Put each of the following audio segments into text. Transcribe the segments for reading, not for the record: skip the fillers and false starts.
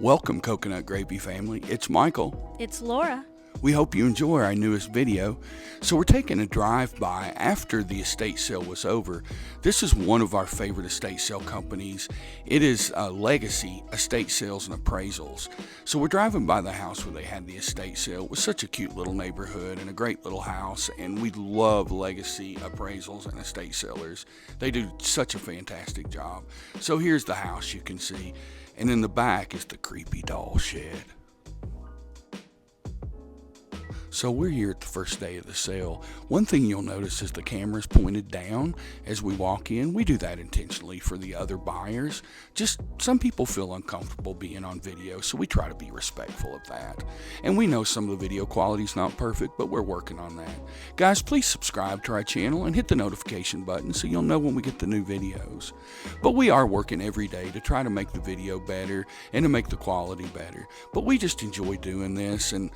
Welcome, Coconut Gravy family. It's Michael. It's Laura. We hope you enjoy our newest video. So we're taking a drive-by after the estate sale was over. This is one of our favorite estate sale companies. It is Legacy Estate Sales and Appraisals. So we're driving by the house where they had the estate sale. It was such a cute little neighborhood and a great little house, and we love Legacy Appraisals and Estate Sellers. They do such a fantastic job. So here's the house you can see, and in the back is the creepy doll shed. So we're here at the first day of the sale. One thing you'll notice is the camera's pointed down as we walk in. We do that intentionally for the other buyers. Just some people feel uncomfortable being on video, so we try to be respectful of that. And we know some of the video quality's not perfect, but we're working on that. Guys, please subscribe to our channel and hit the notification button so you'll know when we get the new videos. But we are working every day to try to make the video better and to make the quality better. But we just enjoy doing this, and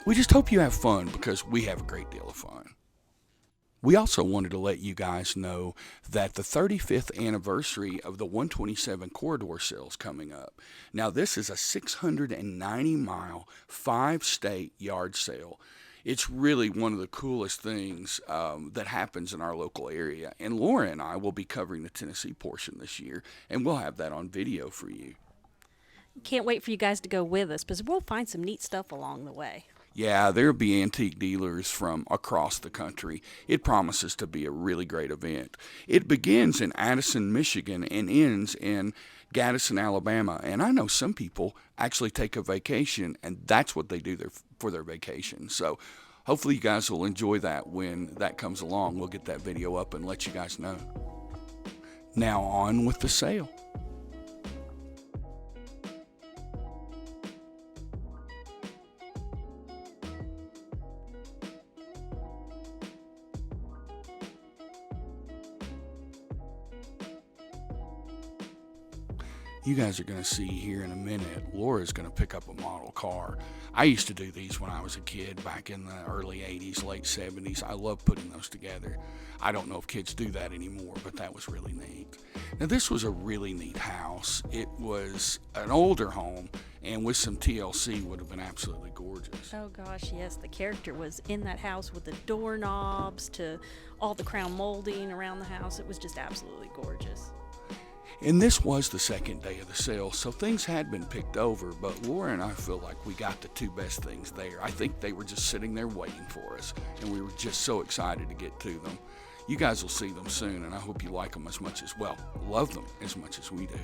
we just hope you have fun because we have a great deal of fun. We also wanted to let you guys know that the 35th anniversary of the 127 corridor sale is coming up. Now, this is a 690-mile, 5-state yard sale. It's really one of the coolest things that happens in our local area. And Laura and I will be covering the Tennessee portion this year, and we'll have that on video for you. Can't wait for you guys to go with us because we'll find some neat stuff along the way. Yeah, there'll be antique dealers from across the country. It promises to be a really great event. It begins in Addison, Michigan, and ends in Gadsden, Alabama. And I know some people actually take a vacation, and that's what they do for their vacation. So hopefully you guys will enjoy that when that comes along. We'll get that video up and let you guys know. Now on with the sale. You guys are going to see here in a minute, Laura's going to pick up a model car. I used to do these when I was a kid back in the early 80s, late 70s. I love putting those together. I don't know if kids do that anymore, but that was really neat. Now, this was a really neat house. It was an older home, and with some TLC would have been absolutely gorgeous. Oh gosh, yes, the character was in that house with the doorknobs to all the crown molding around the house. It was just absolutely gorgeous. And this was the second day of the sale, so things had been picked over, but Laura and I feel like we got the two best things there. I think they were just sitting there waiting for us, and we were just so excited to get to them. You guys will see them soon, and I hope you like them as much as, well, love them as much as we do.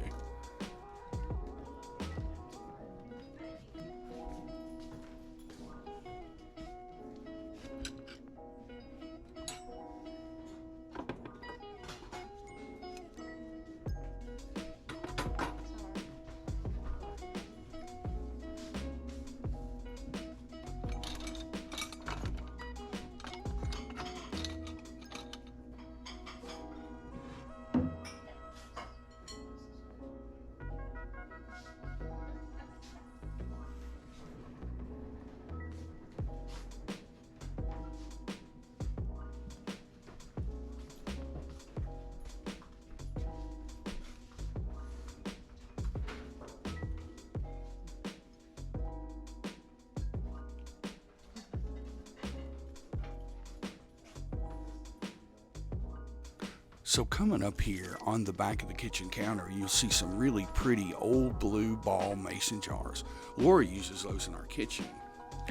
So coming up here on the back of the kitchen counter, you'll see some really pretty old blue ball mason jars. Laura uses those in our kitchen.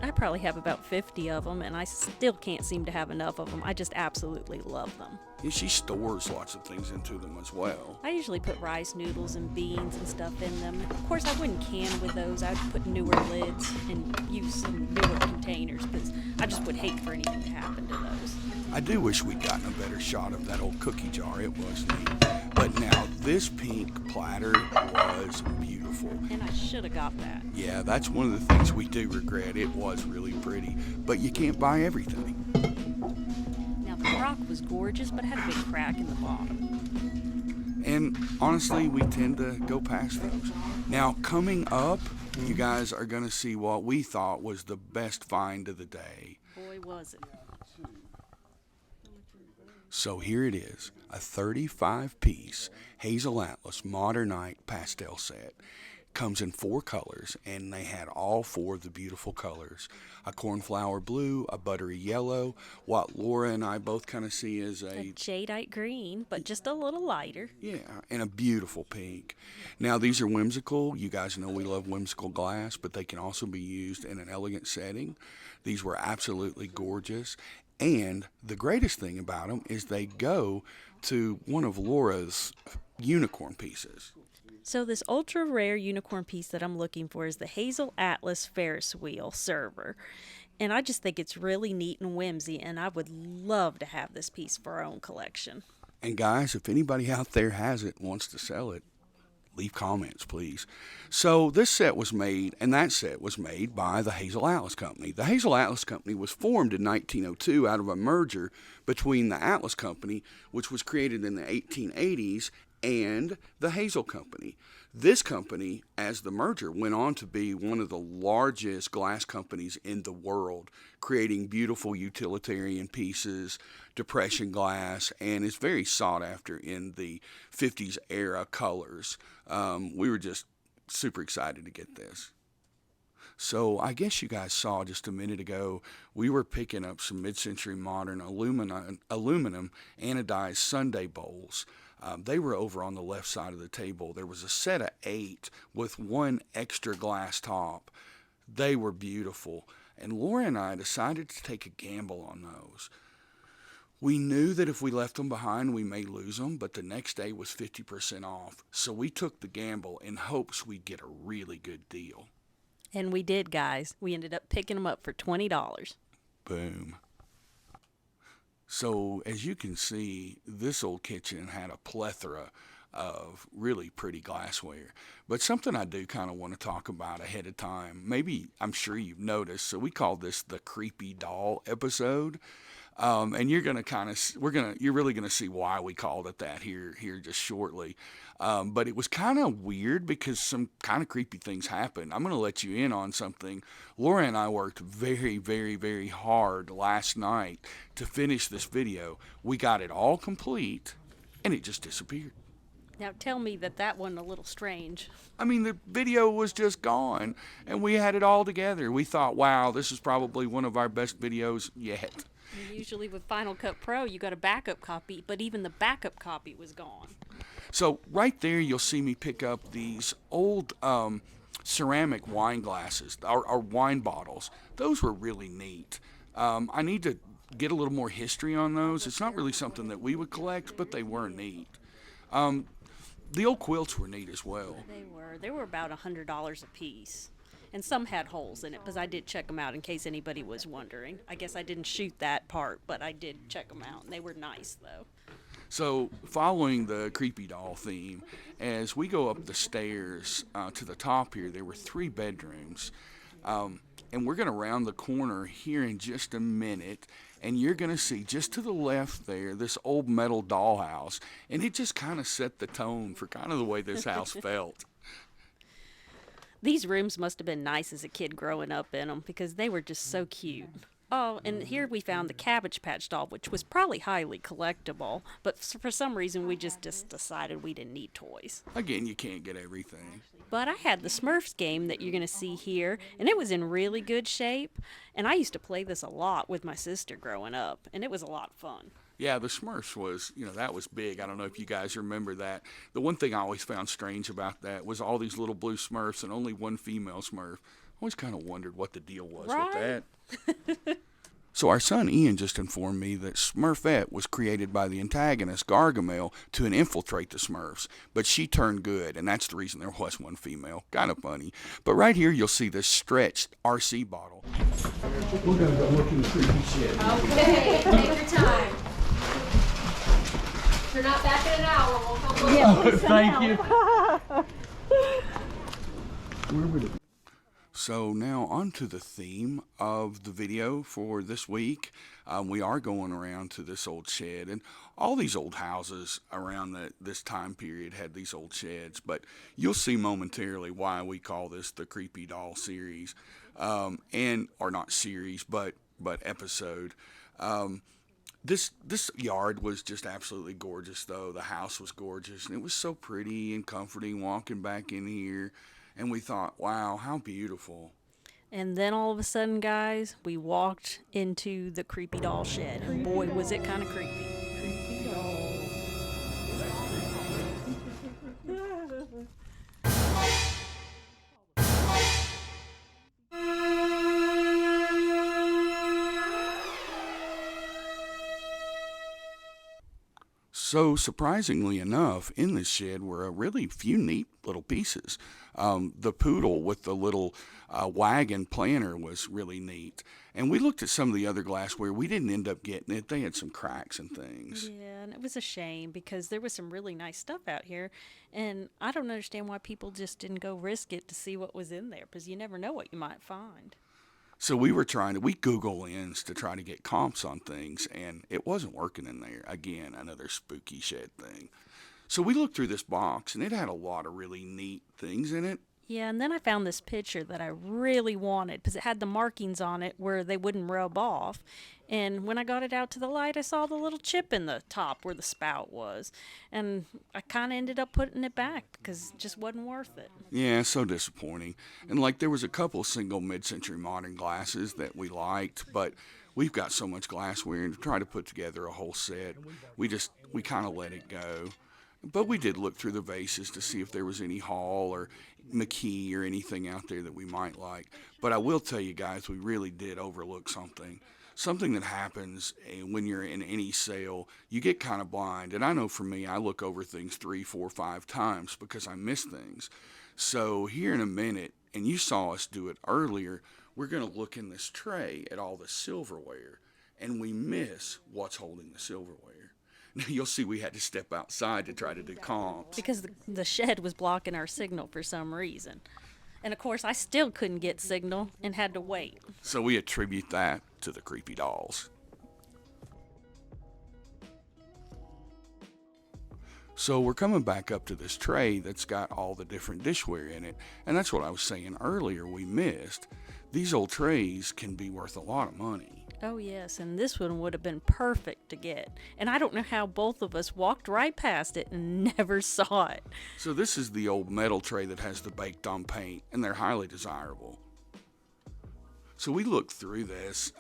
I probably have about 50 of them, and I still can't seem to have enough of them. I just absolutely love them. And she stores lots of things into them as well. I usually put rice noodles and beans and stuff in them. Of course, I wouldn't can with those. I'd put newer lids and use some newer containers because I just would hate for anything to happen to those. I do wish we'd gotten a better shot of that old cookie jar. It was neat. But now this pink platter was beautiful. And I should have got that. Yeah, that's one of the things we do regret. It was really pretty, but you can't buy everything. Now the crock was gorgeous, but had a big crack in the bottom. And honestly, we tend to go past those. Now coming up, you guys are going to see what we thought was the best find of the day. Boy, was it. So here it is, a 35-piece Hazel Atlas Modernite pastel set. comes in 4 colors, and they had all 4 of the beautiful colors. A cornflower blue, a buttery yellow, what Laura and I both kind of see as A jadeite green, but just a little lighter. yeah, and a beautiful pink. Now, these are whimsical. You guys know we love whimsical glass, but they can also be used in an elegant setting. These were absolutely gorgeous. And the greatest thing about them is they go to one of Laura's unicorn pieces. So this ultra rare unicorn piece that I'm looking for is the Hazel Atlas Ferris wheel server. And I just think it's really neat and whimsy, and I would love to have this piece for our own collection. And guys, if anybody out there has it and wants to sell it, leave comments, please. So this set was made, and that set was made by the Hazel Atlas Company. The Hazel Atlas Company was formed in 1902 out of a merger between the Atlas Company, which was created in the 1880s, and the Hazel Company. This company, as the merger, went on to be one of the largest glass companies in the world, creating beautiful utilitarian pieces, depression glass, and is very sought after in the 50s era colors. We were just super excited to get this. So I guess you guys saw just a minute ago, we were picking up some mid-century modern aluminum anodized sundae bowls. They were over on the left side of the table. There was a set of 8 with 1 extra glass top. They were beautiful. And Laura and I decided to take a gamble on those. We knew that if we left them behind, we may lose them, but the next day was 50% off. So we took the gamble in hopes we'd get a really good deal. And we did, guys. We ended up picking them up for $20. Boom. So as you can see, this old kitchen had a plethora of really pretty glassware. But something I do kind of want to talk about ahead of time, maybe I'm sure you've noticed, so we call this the creepy doll episode. And you're gonna you're really gonna see why we called it that here just shortly. But it was kind of weird because some kind of creepy things happened. I'm gonna let you in on something. Laura and I worked very, very, very hard last night to finish this video. We got it all complete, and it just disappeared. Now tell me that wasn't a little strange. I mean, the video was just gone, and we had it all together. We thought, wow, this is probably one of our best videos yet. And usually with Final Cut Pro, you got a backup copy, but even the backup copy was gone. So right there, you'll see me pick up these old ceramic wine glasses, or wine bottles. Those were really neat. I need to get a little more history on those. It's not really something that we would collect, but they were neat. The old quilts were neat as well. They were. They were about $100 a piece. And some had holes in it, because I did check them out in case anybody was wondering. I guess I didn't shoot that part, but I did check them out, and they were nice, though. So, following the creepy doll theme, as we go up the stairs to the top here, there were 3 bedrooms. And we're going to round the corner here in just a minute, and you're going to see just to the left there this old metal dollhouse. And it just kind of set the tone for kind of the way this house felt. These rooms must have been nice as a kid growing up in them, because they were just so cute. Oh, and here we found the Cabbage Patch doll, which was probably highly collectible, but for some reason we just decided we didn't need toys. Again, you can't get everything. But I had the Smurfs game that you're going to see here, and it was in really good shape, and I used to play this a lot with my sister growing up, and it was a lot of fun. Yeah, the Smurfs was, that was big. I don't know if you guys remember that. The one thing I always found strange about that was all these little blue Smurfs and only one female Smurf. I always kind of wondered what the deal was Right? with that. So our son Ian just informed me that Smurfette was created by the antagonist Gargamel to infiltrate the Smurfs, but she turned good, and that's the reason there was one female. Kind of funny. But right here you'll see this stretched RC bottle. We're going to go look in the creepy shed. Okay, take your time. If you're not back in an hour, we'll come look. Oh, thank you. Where would it be? So now on to the theme of the video for this week. We are going around to this old shed, and all these old houses around this time period had these old sheds, but you'll see momentarily why we call this the Creepy Doll series, or not series, but episode. This yard was just absolutely gorgeous, though. The house was gorgeous, and it was so pretty and comforting walking back in here. And we thought, wow, how beautiful. And then all of a sudden, guys, we walked into the creepy doll shed. And boy, was it kind of creepy. So, surprisingly enough, in this shed were a really few neat little pieces. The poodle with the little wagon planter was really neat. And we looked at some of the other glassware. We didn't end up getting it. They had some cracks and things. Yeah, and it was a shame because there was some really nice stuff out here. And I don't understand why people just didn't go risk it to see what was in there because you never know what you might find. So we Google Lens to try to get comps on things, and it wasn't working in there. Again, another spooky shed thing. So we looked through this box, and it had a lot of really neat things in it. Yeah, and then I found this picture that I really wanted because it had the markings on it where they wouldn't rub off. And when I got it out to the light, I saw the little chip in the top where the spout was. And I kind of ended up putting it back because it just wasn't worth it. Yeah, so disappointing. And like there was a couple single mid-century modern glasses that we liked, but we've got so much glassware, and to try to put together a whole set, we kind of let it go. But we did look through the vases to see if there was any Hall or McKee or anything out there that we might like. But I will tell you guys, we really did overlook something. Something that happens when you're in any sale, you get kind of blind. And I know for me, I look over things 3, 4, 5 times because I miss things. So here in a minute, and you saw us do it earlier, we're going to look in this tray at all the silverware, and we miss what's holding the silverware. Now you'll see we had to step outside to try to do comps. Because the shed was blocking our signal for some reason. And of course, I still couldn't get signal and had to wait. So we attribute that to the creepy dolls. So we're coming back up to this tray that's got all the different dishware in it. And that's what I was saying earlier we missed. These old trays can be worth a lot of money. Oh, yes, and this one would have been perfect to get. And I don't know how both of us walked right past it and never saw it. So this is the old metal tray that has the baked on paint, and they're highly desirable. So we looked through this.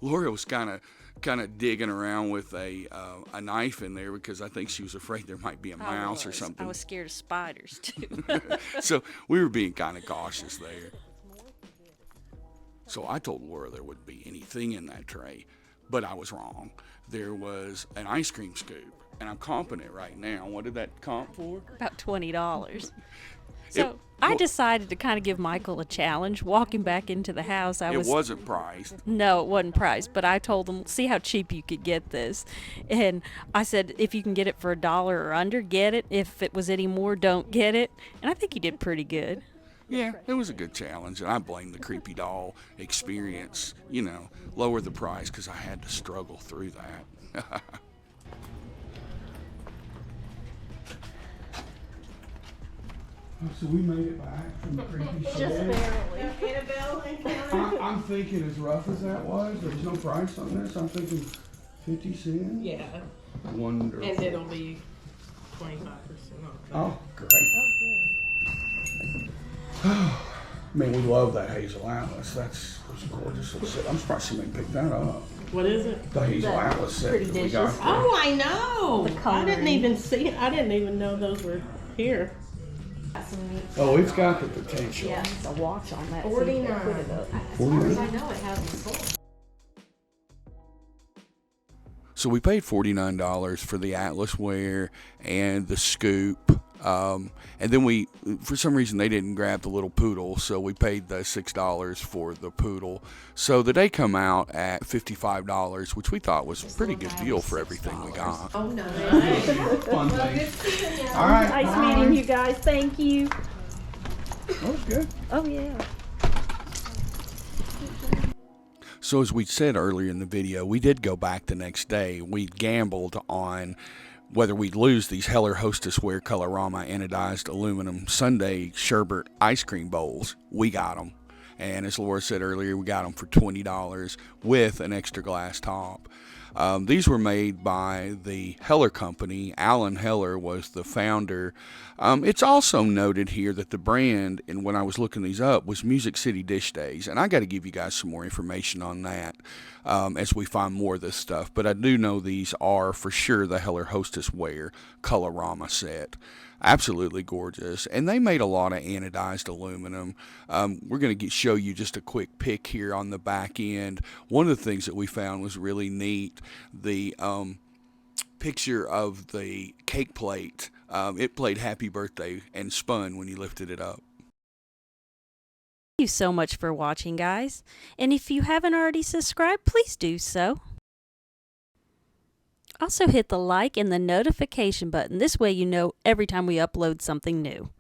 Laura was kind of digging around with a knife in there because I think she was afraid there might be a mouse or something. I was scared of spiders, too. So we were being kind of cautious there. So I told Laura there wouldn't be anything in that tray, but I was wrong. There was an ice cream scoop, and I'm comping it right now. What did that comp for? About $20. So I decided to kind of give Michael a challenge. Walking back into the house, It wasn't priced. No, it wasn't priced, but I told him, see how cheap you could get this. And I said, if you can get it for $1 or under, get it. If it was any more, don't get it. And I think he did pretty good. Yeah, it was a good challenge, and I blame the creepy doll experience. Lower the price because I had to struggle through that. So we made it back from the creepy shed. I'm thinking as rough as that was, there was no price on this. I'm thinking 50 cents. Yeah, Wonderful. and it'll be 25% off. Oh, great. Man, we love that Hazel Atlas. That's a gorgeous little set. I'm surprised somebody picked that up. What is it? The Hazel Atlas set that we got there. Oh, I know. The I coloring. didn't even see it. I didn't even know those were here. Oh, it's got the potential. Yeah, it's a watch on that. 49. As far as I know, it hasn't sold. So we paid $49 for the Atlas ware and the scoop. And then we, for some reason, they didn't grab the little poodle, so we paid the $6 for the poodle. So the day come out at $55, which we thght was a pretty good deal for everything we got. Oh, no. Fun thing. All right. Nice meeting you guys. Thank you. That was good. Oh, yeah. So as we said earlier in the video, we did go back the next day. We gambled on whether we'd lose these Heller Hostessware Colorama anodized aluminum Sunday sherbet ice cream bowls. We got them. And as Laura said earlier, we got them for $20 with an extra glass top. These were made by the Heller Company. Alan Heller was the founder. It's also noted here that the brand, and when I was looking these up, was Music City Dish Days. And I got to give you guys some more information on that as we find more of this stuff. But I do know these are for sure the Heller Hostess Wear Colorama set. Absolutely gorgeous. And they made a lot of anodized aluminum. We're going to show you just a quick pic here on the back end. One of the things that we found was really neat. The picture of the cake plate. It played Happy Birthday and spun when you lifted it up. Thank you so much for watching, guys. And if you haven't already subscribed, please do so. Also hit the like and the notification button. This way you know every time we upload something new.